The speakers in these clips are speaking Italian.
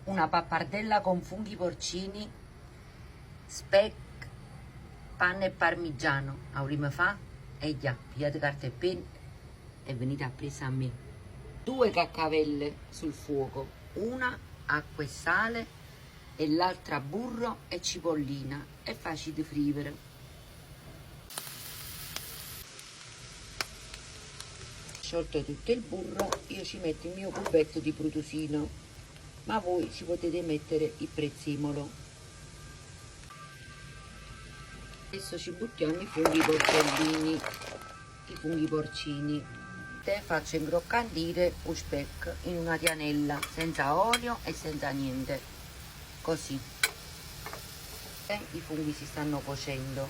Una pappardella con funghi porcini, speck, panna e parmigiano. Avremo fa e già, pigliate carta e penna e venite a presa a me. 2 caccavelle sul fuoco, una acqua e sale e l'altra burro e cipollina. È facile di friggere. Sciolto tutto il burro, io ci metto il mio cubetto di protosino, ma voi ci potete mettere il prezzemolo. Adesso ci buttiamo i funghi porcellini, i funghi porcini. Te faccio ingroccandire un speck in una tianella senza olio e senza niente, così. E i funghi si stanno cuocendo.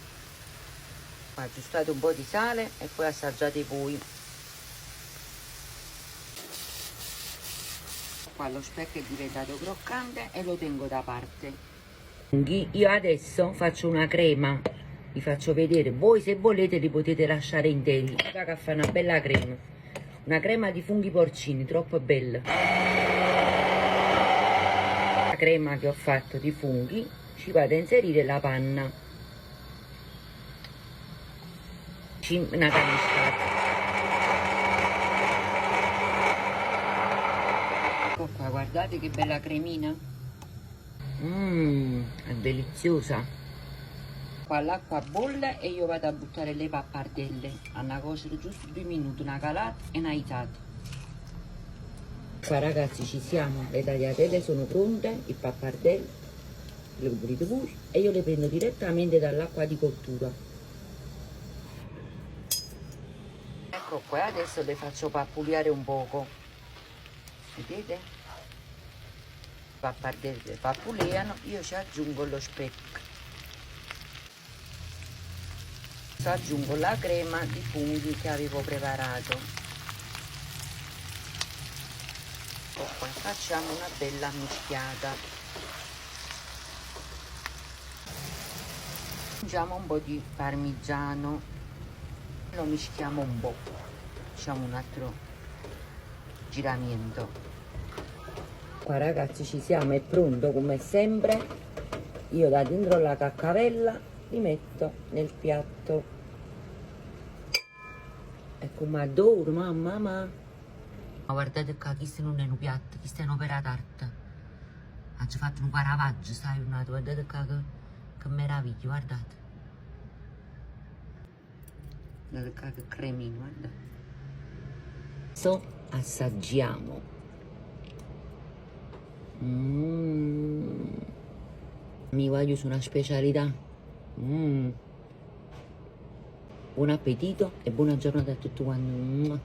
Aggiustate un po' di sale e poi assaggiate voi. Qua lo speck è diventato croccante e lo tengo da parte. Io adesso faccio una crema, vi faccio vedere. Voi se volete li potete lasciare interi, che fa una bella crema, una crema di funghi porcini troppo bella. La crema che ho fatto di funghi ci vado a inserire la panna, una camiscata. Ecco qua, guardate che bella cremina. È deliziosa. Qua l'acqua bolle e io vado a buttare le pappardelle. Hanno a cuocere giusto 2 minuti, una calata e una aizzata. Qua ragazzi ci siamo, le tagliatelle sono pronte, il pappardello, le pulite voi e io le prendo direttamente dall'acqua di cottura. Ecco qua, adesso le faccio pappuliare un poco. Vedete? Pappardelle pappuliano, io ci aggiungo lo speck. Aggiungo la crema di funghi che avevo preparato. Poi facciamo una bella mischiata. Aggiungiamo un po' di parmigiano, lo mischiamo un po', facciamo un altro giramento. Qua ragazzi ci siamo, è pronto come sempre. Io da dentro la caccavella li metto nel piatto. Ecco, ma adoro, mamma. Ma guardate qua, questo non è un piatto, questo è un'opera d'arte. Ha fatto un caravaggio, sai, guardate qua che meraviglia, guardate. Guardate qua che cremino, guardate. Adesso assaggiamo. Mi voglio su una specialità. Buon appetito e buona giornata a tutti quanti.